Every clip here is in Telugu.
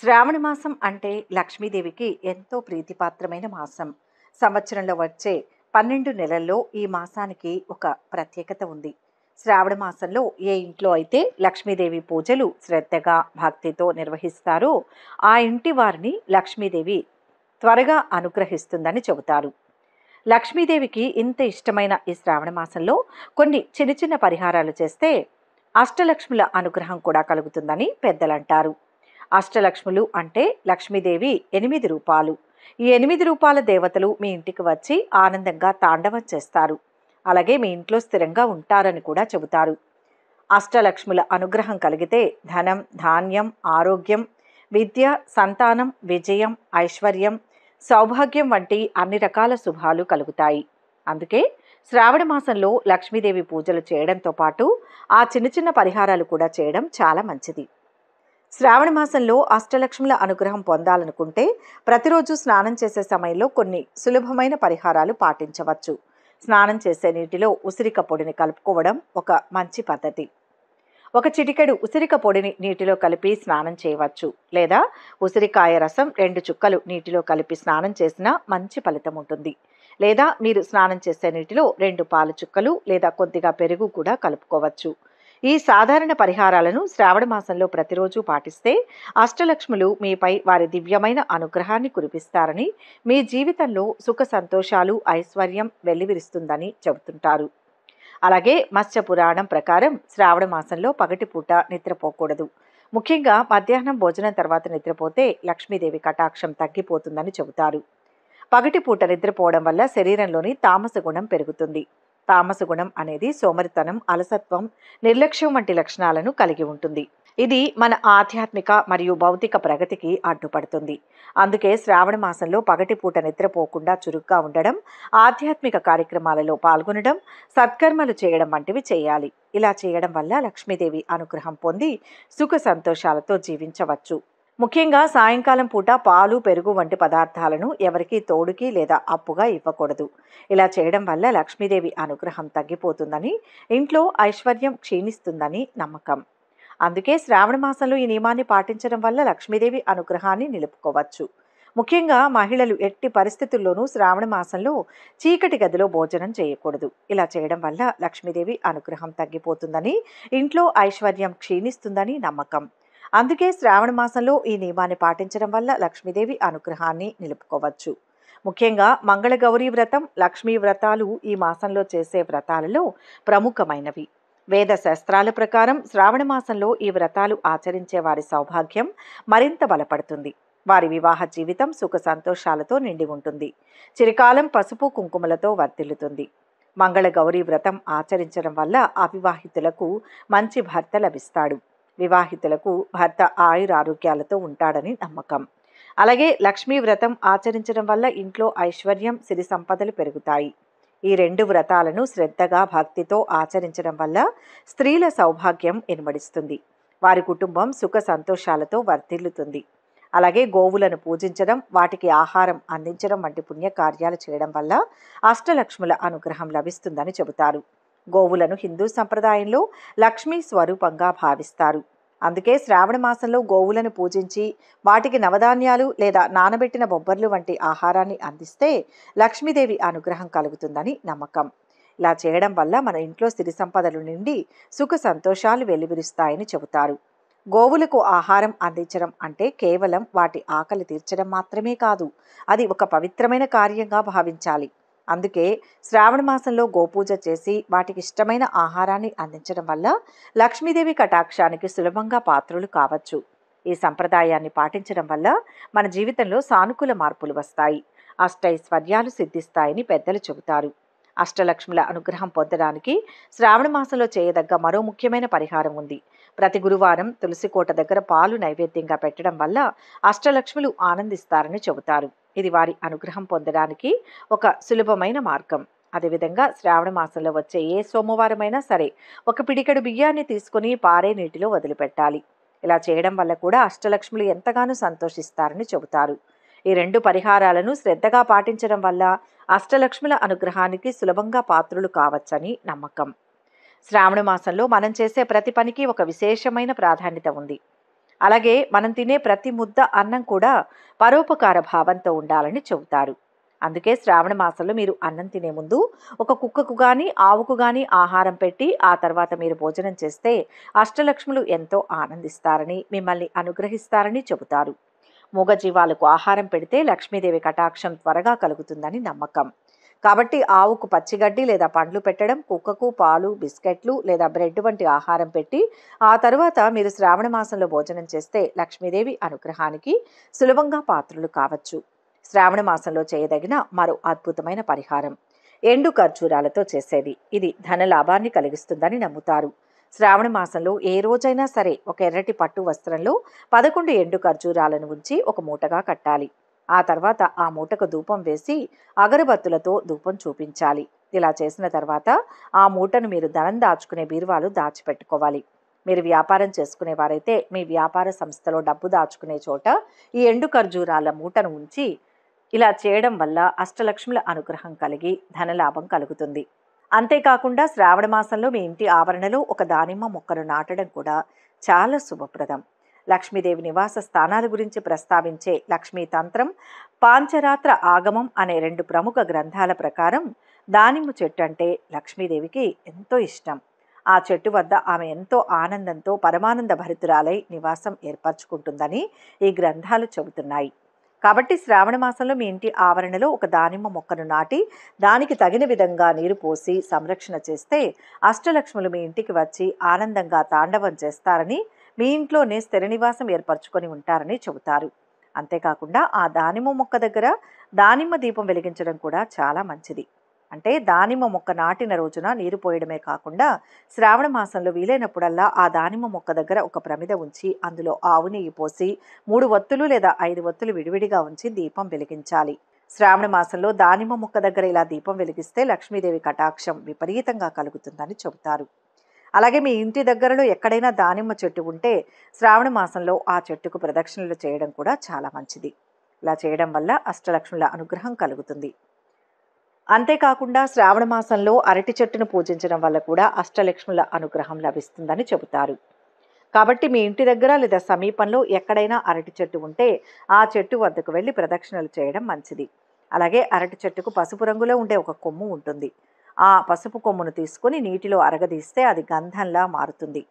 శ్రావణ మాసం అంటే లక్ష్మీదేవికి ఎంతో ప్రీతిపాత్రమైన మాసం. సంవత్సరంలో వచ్చే 12 నెలల్లో ఈ మాసానికి ఒక ప్రత్యేకత ఉంది. శ్రావణ మాసంలో ఏ ఇంట్లో అయితే లక్ష్మీదేవి పూజలు శ్రద్ధగా, భక్తితో నిర్వహిస్తారో ఆ ఇంటి వారిని లక్ష్మీదేవి త్వరగా అనుగ్రహిస్తుందని చెబుతారు. లక్ష్మీదేవికి ఇంత ఇష్టమైన ఈ శ్రావణ మాసంలో కొన్ని చిన్న చిన్న పరిహారాలు చేస్తే అష్టలక్ష్ముల అనుగ్రహం కూడా కలుగుతుందని పెద్దలంటారు. అష్టలక్ష్ములు అంటే లక్ష్మీదేవి 8 రూపాలు. ఈ 8 రూపాల దేవతలు మీ ఇంటికి వచ్చి ఆనందంగా తాండవం చేస్తారు. అలాగే మీ ఇంట్లో స్థిరంగా ఉంటారని కూడా చెబుతారు. అష్టలక్ష్ముల అనుగ్రహం కలిగితే ధనం, ధాన్యం, ఆరోగ్యం, విద్య, సంతానం, విజయం, ఐశ్వర్యం, సౌభాగ్యం వంటి అన్ని రకాల శుభాలు కలుగుతాయి. అందుకే శ్రావణ మాసంలో లక్ష్మీదేవి పూజలు చేయడంతో పాటు ఆ చిన్న చిన్న పరిహారాలు కూడా చేయడం చాలా మంచిది. శ్రావణ మాసంలో అష్టలక్ష్ముల అనుగ్రహం పొందాలనుకుంటే ప్రతిరోజు స్నానం చేసే సమయంలో కొన్ని సులభమైన పరిహారాలు పాటించవచ్చు. స్నానం చేసే నీటిలో ఉసిరిక పొడిని కలుపుకోవడం ఒక మంచి పద్ధతి. ఒక చిటికెడు ఉసిరిక పొడిని నీటిలో కలిపి స్నానం చేయవచ్చు. లేదా ఉసిరికాయ రసం 2 చుక్కలు నీటిలో కలిపి స్నానం చేసినా మంచి ఫలితం ఉంటుంది. లేదా మీరు స్నానం చేసే నీటిలో 2 పాల చుక్కలు లేదా కొద్దిగా పెరుగు కూడా కలుపుకోవచ్చు. ఈ సాధారణ పరిహారాలను శ్రావణ మాసంలో ప్రతిరోజు పాటిస్తే అష్టలక్ష్ములు మీపై వారి దివ్యమైన అనుగ్రహాన్ని కురిపిస్తారని, మీ జీవితంలో సుఖ సంతోషాలు, ఐశ్వర్యం వెల్లివిరుస్తుందని చెబుతుంటారు. అలాగే మత్స్య పురాణం ప్రకారం శ్రావణ మాసంలో పగటిపూట నిద్రపోకూడదు. ముఖ్యంగా మధ్యాహ్నం భోజనం తర్వాత నిద్రపోతే లక్ష్మీదేవి కటాక్షం తగ్గిపోతుందని చెబుతారు. పగటిపూట నిద్రపోవడం వల్ల శరీరంలోని తామస గుణం పెరుగుతుంది. తామస గుణం అనేది సోమరితనం, అలసత్వం, నిర్లక్ష్యం వంటి లక్షణాలను కలిగి ఉంటుంది. ఇది మన ఆధ్యాత్మిక మరియు భౌతిక ప్రగతికి అడ్డుపడుతుంది. అందుకే శ్రావణ మాసంలో పగటిపూట నిద్రపోకుండా చురుగ్గా ఉండడం, ఆధ్యాత్మిక కార్యక్రమాలలో పాల్గొనడం, సత్కర్మలు చేయడం వంటివి చేయాలి. ఇలా చేయడం వల్ల లక్ష్మీదేవి అనుగ్రహం పొంది సుఖ సంతోషాలతో జీవించవచ్చు. ముఖ్యంగా సాయంకాలం పూట పాలు, పెరుగు వంటి పదార్థాలను ఎవరికీ తోడుకి లేదా అప్పుగా ఇవ్వకూడదు. ఇలా చేయడం వల్ల లక్ష్మీదేవి అనుగ్రహం తగ్గిపోతుందని, ఇంట్లో ఐశ్వర్యం క్షీణిస్తుందని నమ్మకం. అందుకే శ్రావణ మాసంలో ఈ నియమాన్ని పాటించడం వల్ల లక్ష్మీదేవి అనుగ్రహాన్ని నిలుపుకోవచ్చు. ముఖ్యంగా మహిళలు ఎట్టి పరిస్థితుల్లోనూ శ్రావణ మాసంలో చీకటి గదిలో భోజనం చేయకూడదు. ఇలా చేయడం వల్ల లక్ష్మీదేవి అనుగ్రహం తగ్గిపోతుందని, ఇంట్లో ఐశ్వర్యం క్షీణిస్తుందని నమ్మకం. అందుకే శ్రావణ మాసంలో ఈ నియమాన్ని పాటించడం వల్ల లక్ష్మీదేవి అనుగ్రహాన్ని నిలుపుకోవచ్చు. ముఖ్యంగా మంగళగౌరీ వ్రతం, లక్ష్మీ వ్రతాలు ఈ మాసంలో చేసే వ్రతాలలో ప్రముఖమైనవి. వేద శాస్త్రాల ప్రకారం శ్రావణ మాసంలో ఈ వ్రతాలు ఆచరించే వారి సౌభాగ్యం మరింత బలపడుతుంది. వారి వివాహ జీవితం సుఖ సంతోషాలతో నిండి ఉంటుంది. చిరకాలం పసుపు కుంకుమలతో వర్ధిల్లుతుంది. మంగళగౌరీ వ్రతం ఆచరించడం వల్ల అవివాహితులకు మంచి భర్త లభిస్తాడు. వివాహితులకు భర్త ఆయురారోగ్యాలతో ఉంటాడని నమ్మకం. అలాగే లక్ష్మీ వ్రతం ఆచరించడం వల్ల ఇంట్లో ఐశ్వర్యం, సిరి సంపదలు పెరుగుతాయి. ఈ 2 వ్రతాలను శ్రద్ధగా, భక్తితో ఆచరించడం వల్ల స్త్రీల సౌభాగ్యం ఇనుమడిస్తుంది. వారి కుటుంబం సుఖ సంతోషాలతో వర్ధిల్లుతుంది. అలాగే గోవులను పూజించడం, వాటికి ఆహారం అందించడం వంటి పుణ్యకార్యాలు చేయడం వల్ల అష్టలక్ష్ముల అనుగ్రహం లభిస్తుందని చెబుతారు. గోవులను హిందూ సంప్రదాయంలో లక్ష్మీ స్వరూపంగా భావిస్తారు. అందుకే శ్రావణ మాసంలో గోవులను పూజించి వాటికి నవధాన్యాలు లేదా నానబెట్టిన బొబ్బర్లు వంటి ఆహారాన్ని అందిస్తే లక్ష్మీదేవి అనుగ్రహం కలుగుతుందని నమ్మకం. ఇలా చేయడం వల్ల మన ఇంట్లో సిరి సంపదలు నిండి సుఖ సంతోషాలు వెల్లివిరుస్తాయని చెబుతారు. గోవులకు ఆహారం అందించడం అంటే కేవలం వాటి ఆకలి తీర్చడం మాత్రమే కాదు, అది ఒక పవిత్రమైన కార్యంగా భావించాలి. అందుకే శ్రావణ మాసంలో గోపూజ చేసి వాటికి ఇష్టమైన ఆహారాన్ని అందించడం వల్ల లక్ష్మీదేవి కటాక్షానికి సులభంగా పాత్రులు కావచ్చు. ఈ సంప్రదాయాన్ని పాటించడం వల్ల మన జీవితంలో సానుకూల మార్పులు వస్తాయి, అష్టైశ్వర్యాలు సిద్ధిస్తాయని పెద్దలు చెబుతారు. అష్టలక్ష్ముల అనుగ్రహం పొందడానికి శ్రావణ మాసంలో చేయదగ్గ మరో ముఖ్యమైన పరిహారం ఉంది. ప్రతి గురువారం తులసి కోట దగ్గర పాలు నైవేద్యంగా పెట్టడం వల్ల అష్టలక్ష్ములు ఆనందిస్తారని చెబుతారు. ఇది వారి అనుగ్రహం పొందడానికి ఒక సులభమైన మార్గం. అదేవిధంగా శ్రావణ మాసంలో వచ్చే ఏ సోమవారమైనా సరే ఒక పిడికెడు బియ్యాన్ని తీసుకుని పారే నీటిలో వదిలిపెట్టాలి. ఇలా చేయడం వల్ల కూడా అష్టలక్ష్ములు ఎంతగానో సంతోషిస్తారని చెబుతారు. ఈ 2 పరిహారాలను శ్రద్ధగా పాటించడం వల్ల అష్టలక్ష్ముల అనుగ్రహానికి సులభంగా పాత్రులు కావచ్చని నమ్మకం. శ్రావణ మాసంలో మనం చేసే ప్రతి పనికి ఒక విశేషమైన ప్రాధాన్యత ఉంది. అలాగే మనం తినే ప్రతి ముద్ద అన్నం కూడా పరోపకార భావంతో ఉండాలని చెబుతారు. అందుకే శ్రావణ మాసంలో మీరు అన్నం తినే ముందు ఒక కుక్కకు గాని, ఆవుకు గాని ఆహారం పెట్టి ఆ తర్వాత మీరు భోజనం చేస్తే అష్టలక్ష్ములు ఎంతో ఆనందిస్తారని, మిమ్మల్ని అనుగ్రహిస్తారని చెబుతారు. మూగజీవాలకు ఆహారం పెడితే లక్ష్మీదేవి కటాక్షం త్వరగా కలుగుతుందని నమ్మకం. కాబట్టి ఆవుకు పచ్చిగడ్డి లేదా పండ్లు పెట్టడం, కుక్కకు పాలు, బిస్కెట్లు లేదా బ్రెడ్ వంటి ఆహారం పెట్టి ఆ తరువాత మీరు శ్రావణ మాసంలో భోజనం చేస్తే లక్ష్మీదేవి అనుగ్రహానికి సులభంగా పాత్రులు కావచ్చు. శ్రావణ మాసంలో చేయదగిన మరో అద్భుతమైన పరిహారం ఎండు ఖర్జూరాలతో చేసేది. ఇది ధన లాభాన్ని కలిగిస్తుందని నమ్ముతారు. శ్రావణ మాసంలో ఏ రోజైనా సరే ఒక ఎర్రటి పట్టు వస్త్రంలో 11 ఎండు ఖర్జూరాలను ఉంచి ఒక మూటగా కట్టాలి. ఆ తర్వాత ఆ మూటకు ధూపం వేసి అగరబత్తులతో ధూపం చూపించాలి. ఇలా చేసిన తర్వాత ఆ మూటను మీరు ధనం దాచుకునే బీరువాలు దాచిపెట్టుకోవాలి. మీరు వ్యాపారం చేసుకునేవారైతే మీ వ్యాపార సంస్థలో డబ్బు దాచుకునే చోట ఈ ఎండు ఖర్జూరాల మూటను ఉంచి ఇలా చేయడం వల్ల అష్టలక్ష్ముల అనుగ్రహం కలిగి ధనలాభం కలుగుతుంది. అంతేకాకుండా శ్రావణ మాసంలో మీ ఇంటి ఆవరణలో ఒక దానిమ్మ మొక్కను నాటడం కూడా చాలా శుభప్రదం. లక్ష్మీదేవి నివాస స్థానాల గురించి ప్రస్తావించే లక్ష్మీ తంత్రం, పాంచరాత్ర ఆగమం అనే 2 ప్రముఖ గ్రంథాల ప్రకారం దానిమ్మ చెట్టు అంటే లక్ష్మీదేవికి ఎంతో ఇష్టం. ఆ చెట్టు వద్ద ఆమె ఎంతో ఆనందంతో పరమానంద భరితురాలై నివాసం ఏర్పరచుకుంటుందని ఈ గ్రంథాలు చెబుతున్నాయి. కాబట్టి శ్రావణ మాసంలో మీ ఇంటి ఆవరణలో ఒక దానిమ్మ మొక్కను నాటి దానికి తగిన విధంగా నీరు పోసి సంరక్షణ చేస్తే అష్టలక్ష్ములు మీ ఇంటికి వచ్చి ఆనందంగా తాండవం చేస్తారని, మీ ఇంట్లోనే స్థిర నివాసం ఏర్పరచుకొని ఉంటారని చెబుతారు. అంతేకాకుండా ఆ దానిమ్మ మొక్క దగ్గర దానిమ్మ దీపం వెలిగించడం కూడా చాలా మంచిది. అంటే దానిమ్మ మొక్క నాటిన రోజున నీరు పోయడమే కాకుండా శ్రావణ మాసంలో వీలైనప్పుడల్లా ఆ దానిమ్మ మొక్క దగ్గర ఒక ప్రమిద ఉంచి అందులో ఆవు నెయ్యి పోసి 3 ఒత్తులు లేదా 5 ఒత్తులు విడివిడిగా ఉంచి దీపం వెలిగించాలి. శ్రావణ మాసంలో దానిమ్మ మొక్క దగ్గర ఇలా దీపం వెలిగిస్తే లక్ష్మీదేవి కటాక్షం విపరీతంగా కలుగుతుందని చెబుతారు. అలాగే మీ ఇంటి దగ్గరలో ఎక్కడైనా దానిమ్మ చెట్టు ఉంటే శ్రావణ మాసంలో ఆ చెట్టుకు ప్రదక్షిణలు చేయడం కూడా చాలా మంచిది. ఇలా చేయడం వల్ల అష్టలక్ష్ముల అనుగ్రహం కలుగుతుంది. అంతేకాకుండా శ్రావణ మాసంలో అరటి చెట్టును పూజించడం వల్ల కూడా అష్టలక్ష్ముల అనుగ్రహం లభిస్తుందని చెబుతారు. కాబట్టి మీ ఇంటి దగ్గర లేదా సమీపంలో ఎక్కడైనా అరటి చెట్టు ఉంటే ఆ చెట్టు వద్దకు వెళ్ళి ప్రదక్షిణలు చేయడం మంచిది. అలాగే అరటి చెట్టుకు పసుపు రంగులో ఉండే ఒక కొమ్ము ఉంటుంది. ఆ పసుపు కొమ్మును తీసుకుని నీటిలో అరగదీస్తే అది గంధంలా మారుతుంది.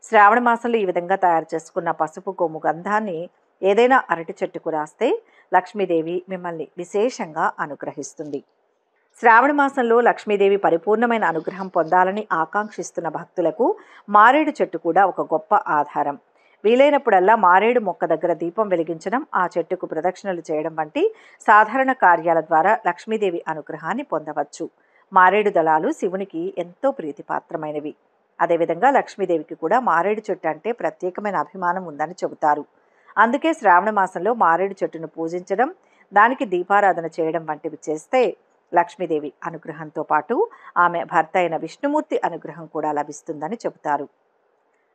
శ్రావణ మాసంలో ఈ విధంగా తయారు చేసుకున్న పసుపు కొమ్ము గంధాన్ని ఏదైనా అరటి చెట్టుకు రాస్తే లక్ష్మీదేవి మిమ్మల్ని విశేషంగా అనుగ్రహిస్తుంది. శ్రావణ మాసంలో లక్ష్మీదేవి పరిపూర్ణమైన అనుగ్రహం పొందాలని ఆకాంక్షిస్తున్న భక్తులకు మారేడు చెట్టు కూడా ఒక గొప్ప ఆధారం. వీలైనప్పుడల్లా మారేడు మొక్క దగ్గర దీపం వెలిగించడం, ఆ చెట్టుకు ప్రదక్షిణలు చేయడం వంటి సాధారణ కార్యాల ద్వారా లక్ష్మీదేవి అనుగ్రహాన్ని పొందవచ్చు. మారేడు దళాలు శివునికి ఎంతో ప్రీతిపాత్రమైనవి. అదేవిధంగా లక్ష్మీదేవికి కూడా మారేడు చెట్టు అంటే ప్రత్యేకమైన అభిమానం ఉందని చెబుతారు. అందుకే శ్రావణ మాసంలో మారేడు చెట్టును పూజించడం, దానికి దీపారాధన చేయడం వంటివి చేస్తే లక్ష్మీదేవి అనుగ్రహంతో పాటు ఆమె భర్త అయిన విష్ణుమూర్తి అనుగ్రహం కూడా లభిస్తుందని చెబుతారు.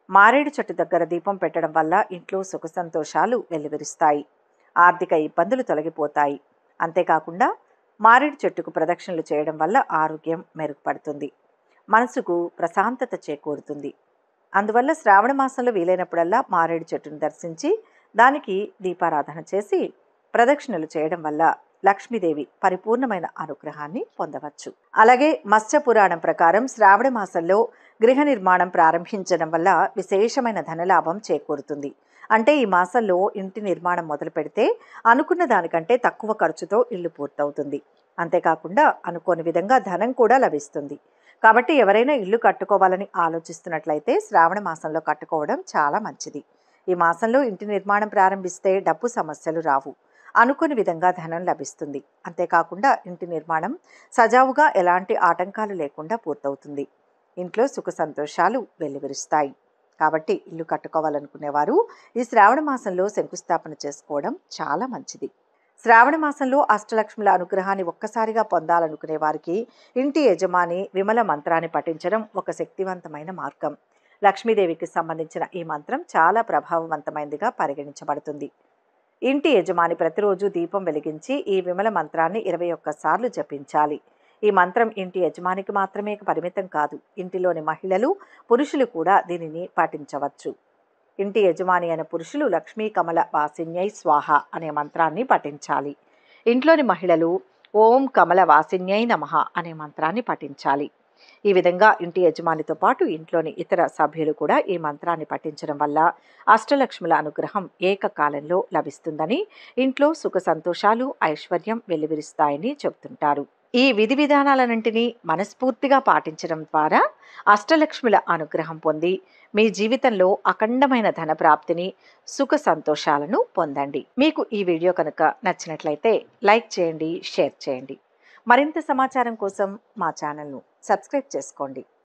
మారేడు చెట్టు దగ్గర దీపం పెట్టడం వల్ల ఇంట్లో సుఖ సంతోషాలు వెల్లివిరుస్తాయి, ఆర్థిక ఇబ్బందులు తొలగిపోతాయి. అంతేకాకుండా మారేడు చెట్టుకు ప్రదక్షిణలు చేయడం వల్ల ఆరోగ్యం మెరుగుపడుతుంది, మనసుకు ప్రశాంతత చేకూరుతుంది. అందువల్ల శ్రావణ మాసంలో వీలైనప్పుడల్లా మారేడు చెట్టును దర్శించి దానికి దీపారాధన చేసి ప్రదక్షిణలు చేయడం వల్ల లక్ష్మీదేవి పరిపూర్ణమైన అనుగ్రహాన్ని పొందవచ్చు. అలాగే మత్స్య పురాణం ప్రకారం శ్రావణ మాసంలో గృహ నిర్మాణం ప్రారంభించడం వల్ల విశేషమైన ధనలాభం చేకూరుతుంది. అంటే ఈ మాసంలో ఇంటి నిర్మాణం మొదలు పెడితే అనుకున్న దానికంటే తక్కువ ఖర్చుతో ఇల్లు పూర్తవుతుంది. అంతేకాకుండా అనుకోని విధంగా ధనం కూడా లభిస్తుంది. కాబట్టి ఎవరైనా ఇల్లు కట్టుకోవాలని ఆలోచిస్తున్నట్లయితే శ్రావణ మాసంలో కట్టుకోవడం చాలా మంచిది. ఈ మాసంలో ఇంటి నిర్మాణం ప్రారంభిస్తే డబ్బు సమస్యలు రావు, అనుకుని విధంగా ధనం లభిస్తుంది. అంతేకాకుండా ఇంటి నిర్మాణం సజావుగా ఎలాంటి ఆటంకాలు లేకుండా పూర్తవుతుంది. ఇంట్లో సుఖ సంతోషాలు వెల్లివిరుస్తాయి. కాబట్టి ఇల్లు కట్టుకోవాలనుకునేవారు ఈ శ్రావణ మాసంలో శంకుస్థాపన చేసుకోవడం చాలా మంచిది. శ్రావణ మాసంలో అష్టలక్ష్ముల అనుగ్రహాన్ని ఒక్కసారిగా పొందాలనుకునే వారికి ఇంటి యజమాని విమల మంత్రాన్ని పఠించడం ఒక శక్తివంతమైన మార్గం. లక్ష్మీదేవికి సంబంధించిన ఈ మంత్రం చాలా ప్రభావవంతమైనదిగా పరిగణించబడుతుంది. ఇంటి యజమాని ప్రతిరోజు దీపం వెలిగించి ఈ విమల మంత్రాన్ని 21 సార్లు జపించాలి. ఈ మంత్రం ఇంటి యజమానికి మాత్రమే పరిమితం కాదు, ఇంటిలోని మహిళలు, పురుషులు కూడా దీనిని పాటించవచ్చు. ఇంటి యజమాని అయిన పురుషులు లక్ష్మీ కమల వాసిన్యై స్వాహ అనే మంత్రాన్ని పఠించాలి. ఇంట్లోని మహిళలు ఓం కమల వాసిన్యై నమః అనే మంత్రాన్ని పఠించాలి. ఈ విధంగా ఇంటి యజమానితో పాటు ఇంట్లోని ఇతర సభ్యులు కూడా ఈ మంత్రాన్ని పఠించడం వల్ల అష్టలక్ష్ముల అనుగ్రహం ఏకకాలంలో లభిస్తుందని, ఇంట్లో సుఖ సంతోషాలు ఐశ్వర్యం వెల్లివిరుస్తాయని చెబుతుంటారు. ఈ విధి విధానాలన్నింటినీ మనస్ఫూర్తిగా పాటించడం ద్వారా అష్టలక్ష్ముల అనుగ్రహం పొంది మీ జీవితంలో అఖండమైన ధన ప్రాప్తిని సుఖ సంతోషాలను పొందండి. మీకు ఈ వీడియో కనుక నచ్చినట్లయితే లైక్ చేయండి, షేర్ చేయండి. మరింత సమాచారం కోసం మా ఛానల్ను సబ్స్క్రైబ్ చేసుకోండి.